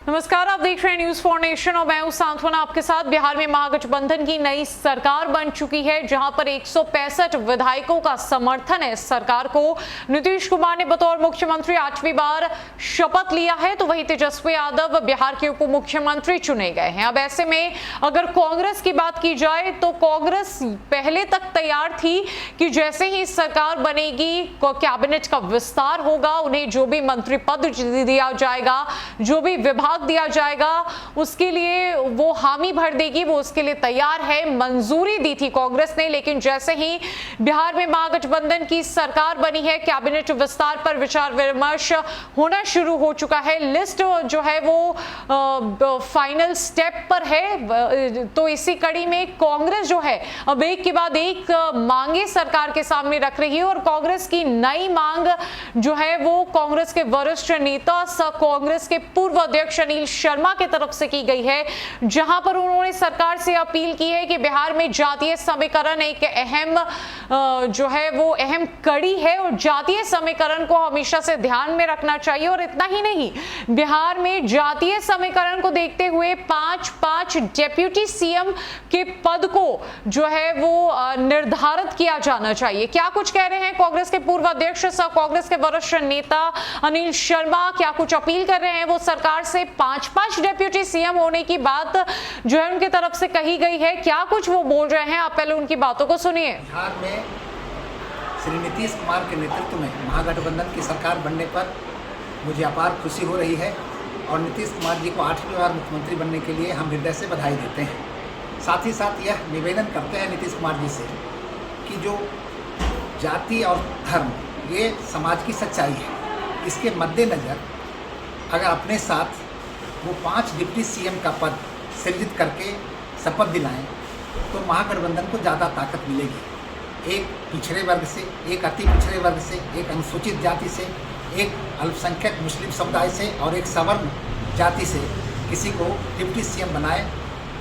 नमस्कार, आप देख रहे हैं न्यूज फॉर नेशन और मैं हूं सांत्वना आपके साथ। बिहार में महागठबंधन की नई सरकार बन चुकी है, जहां पर 165 विधायकों का समर्थन है इस सरकार को। नीतीश कुमार ने बतौर मुख्यमंत्री 8वीं बार शपथ लिया है, तो वहीं तेजस्वी यादव बिहार के उप मुख्यमंत्री चुने गए हैं। अब ऐसे में अगर कांग्रेस की बात की जाए तो कांग्रेस पहले तक तैयार थी कि जैसे ही सरकार बनेगी, कैबिनेट का विस्तार होगा, उन्हें जो भी मंत्री पद दिया जाएगा, जो भी विभाग दिया जाएगा, उसके लिए वो हामी भर देगी, वो उसके लिए तैयार है। मंजूरी दी थी कांग्रेस ने, लेकिन जैसे ही बिहार में महागठबंधन की सरकार बनी है, कैबिनेट विस्तार पर विचार विमर्श होना शुरू हो चुका है। लिस्ट जो है वो फाइनल स्टेप पर है। तो इसी कड़ी में कांग्रेस जो है अब एक के बाद एक मांगे सरकार के सामने रख रही है, और कांग्रेस की नई मांग जो है वो कांग्रेस के वरिष्ठ नेता कांग्रेस के पूर्व अध्यक्ष अनिल शर्मा की तरफ से की गई है, जहां पर उन्होंने सरकार से अपील की है कि बिहार में जातीय समीकरण एक अहम जो है वो अहम कड़ी है, और जातीय समीकरण को हमेशा से ध्यान में रखना चाहिए। और इतना ही नहीं, बिहार में जातीय समीकरण को देखते हुए 5-5 डेप्यूटी सीएम के पद को जो है वो निर्धारित किया जाना चाहिए। क्या कुछ कह रहे हैं कांग्रेस के पूर्व अध्यक्ष सह कांग्रेस के वरिष्ठ नेता अनिल शर्मा, क्या कुछ अपील कर रहे हैं वो सरकार से? 5-5 डेप्यूटी सीएम होने की बात जो है उनकी तरफ से कही गई है, क्या कुछ वो बोल रहे हैं, आप पहले उनकी बातों को सुनिए। बिहार में श्री नीतीश कुमार के नेतृत्व में महागठबंधन की सरकार बनने पर मुझे अपार खुशी हो रही है, और नीतीश कुमार जी को 8वीं बार मुख्यमंत्री बनने के लिए हम हृदय से बधाई देते हैं। साथ ही साथ यह निवेदन करते हैं नीतीश कुमार जी से कि जो जाति और धर्म ये समाज की सच्चाई है, इसके मद्देनज़र अगर अपने साथ वो 5 डिप्टी सीएम का पद सृजित करके शपथ दिलाएं तो महागठबंधन को ज़्यादा ताकत मिलेगी। एक पिछड़े वर्ग से, एक अति पिछड़े वर्ग से, एक अनुसूचित जाति से, एक अल्पसंख्यक मुस्लिम समुदाय से और एक सवर्ण जाति से किसी को डिप्टी सीएम बनाए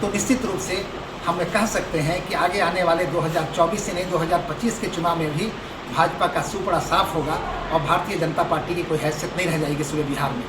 तो निश्चित रूप से हम कह सकते हैं कि आगे आने वाले 2024 से नहीं 2025 के चुनाव में भी भाजपा का सुपड़ा साफ होगा और भारतीय जनता पार्टी की कोई हैसियत नहीं रह जाएगी सूबे बिहार में।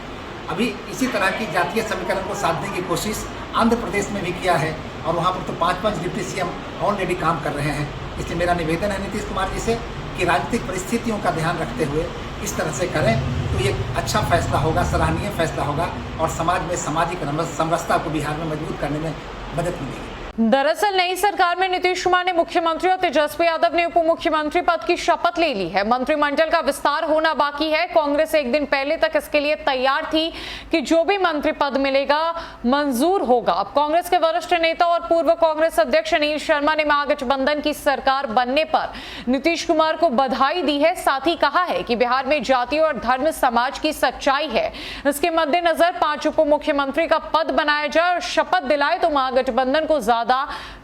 अभी इसी तरह की जातीय समीकरण को साधने की कोशिश आंध्र प्रदेश में भी किया है, और वहाँ पर तो 5-5 डिप्टी सीएम ऑलरेडी काम कर रहे हैं। इसलिए मेरा निवेदन है नीतीश कुमार जी से कि राजनीतिक परिस्थितियों का ध्यान रखते हुए इस तरह से करें तो ये अच्छा फैसला होगा, सराहनीय फैसला होगा, और समाज में सामाजिक समरसता को बिहार में मजबूत करने में मदद मिलेगी। दरअसल नई सरकार में नीतीश कुमार ने मुख्यमंत्री और तेजस्वी यादव ने उप मुख्यमंत्री पद की शपथ ले ली है। मंत्रिमंडल का विस्तार होना बाकी है। कांग्रेस एक दिन पहले तक इसके लिए तैयार थी कि जो भी मंत्री पद मिलेगा मंजूर होगा। अब कांग्रेस के वरिष्ठ नेता और पूर्व कांग्रेस अध्यक्ष अनिल शर्मा ने महागठबंधन की सरकार बनने पर नीतीश कुमार को बधाई दी है। साथ ही कहा है कि बिहार में जाति और धर्म समाज की सच्चाई है, इसके मद्देनजर 5 उप मुख्यमंत्री का पद बनाया जाए और शपथ दिलाए तो महागठबंधन को ज्यादा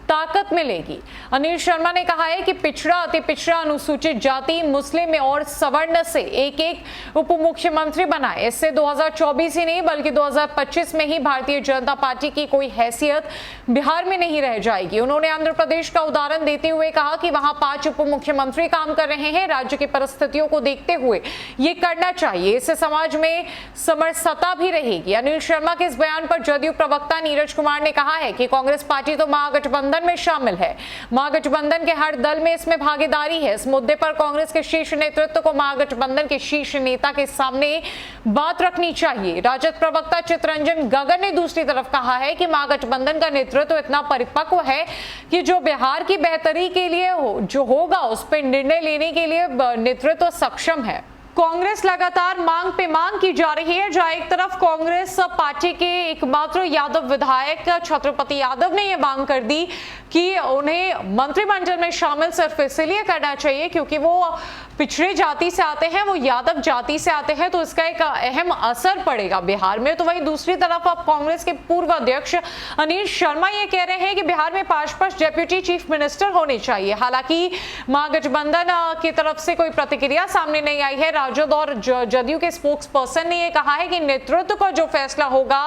ताकत मिलेगी। अनिल शर्मा ने कहा है कि पिछड़ा, अति पिछड़ा, अनुसूचित जाति, मुस्लिम और सवर्ण से एक उप मुख्यमंत्री बनाए। इससे 2024 ही नहीं बल्कि 2025 में ही भारतीय जनता पार्टी की कोई हैसियत बिहार में नहीं रह जाएगी। उन्होंने आंध्र प्रदेश का उदाहरण देते हुए कहा कि वहां 5 उप मुख्यमंत्री काम कर रहे हैं। राज्य की परिस्थितियों को देखते हुए ये करना चाहिए, इससे समाज में समरसता भी रहेगी। अनिल शर्मा के इस बयान पर जदयू प्रवक्ता नीरज कुमार ने कहा है कि कांग्रेस पार्टी तो महागठबंधन में शामिल है, महागठबंधन के हर दल में इसमें भागीदारी है। इस मुद्दे पर कांग्रेस के शीर्ष नेतृत्व को महागठबंधन के शीर्ष नेता के सामने बात रखनी चाहिए। राजद प्रवक्ता चितरंजन गगन ने दूसरी तरफ कहा है कि महागठबंधन का नेतृत्व इतना परिपक्व है कि जो बिहार की बेहतरी के लिए जो होगा उस पर निर्णय लेने के लिए नेतृत्व सक्षम है। कांग्रेस लगातार मांग पे मांग की जा रही है, जहां एक तरफ कांग्रेस पार्टी के एकमात्र यादव विधायक छत्रपति यादव ने यह मांग कर दी कि उन्हें मंत्रिमंडल में शामिल सिर्फ इसलिए करना चाहिए क्योंकि वो पिछड़े जाति से आते हैं, वो यादव जाति से आते हैं, तो इसका एक अहम असर पड़ेगा बिहार में। तो वहीं दूसरी तरफ अब कांग्रेस के पूर्व अध्यक्ष अनिल शर्मा ये कह रहे हैं कि बिहार में 5-5 डेप्यूटी चीफ मिनिस्टर होने चाहिए। हालांकि महागठबंधन की तरफ से कोई प्रतिक्रिया सामने नहीं आई है। राजद और जदयू के स्पोक्स पर्सन ने यह कहा है कि नेतृत्व का जो फैसला होगा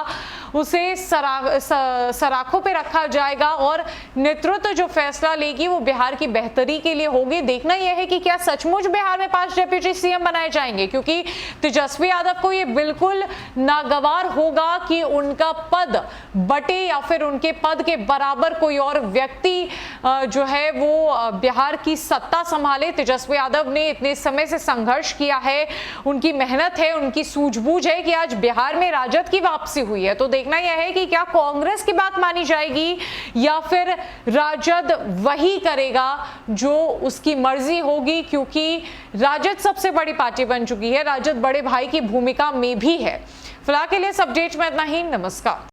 उसे सराखों पे रखा जाएगा और नेतृत्व जो फैसला लेगी वो बिहार की बेहतरी के लिए होगी। देखना यह है कि क्या सचमुच बिहार में 5 डिप्टी सीएम बनाए जाएंगे, क्योंकि तेजस्वी यादव को ये बिल्कुल नागवार होगा कि उनका पद बटे या फिर उनके पद के बराबर कोई और व्यक्ति जो है वो बिहार की सत्ता संभाले। तेजस्वी यादव ने इतने समय से संघर्ष किया है, उनकी मेहनत है, उनकी सूझबूझ है कि आज बिहार में राजद की वापसी हुई है। तो देखना यह है कि क्या कांग्रेस की बात मानी जाएगी या फिर राजद वही करेगा जो उसकी मर्जी होगी, क्योंकि राजद सबसे बड़ी पार्टी बन चुकी है, राजद बड़े भाई की भूमिका में भी है। फिलहाल के लिए इस अपडेट में इतना ही। नमस्कार।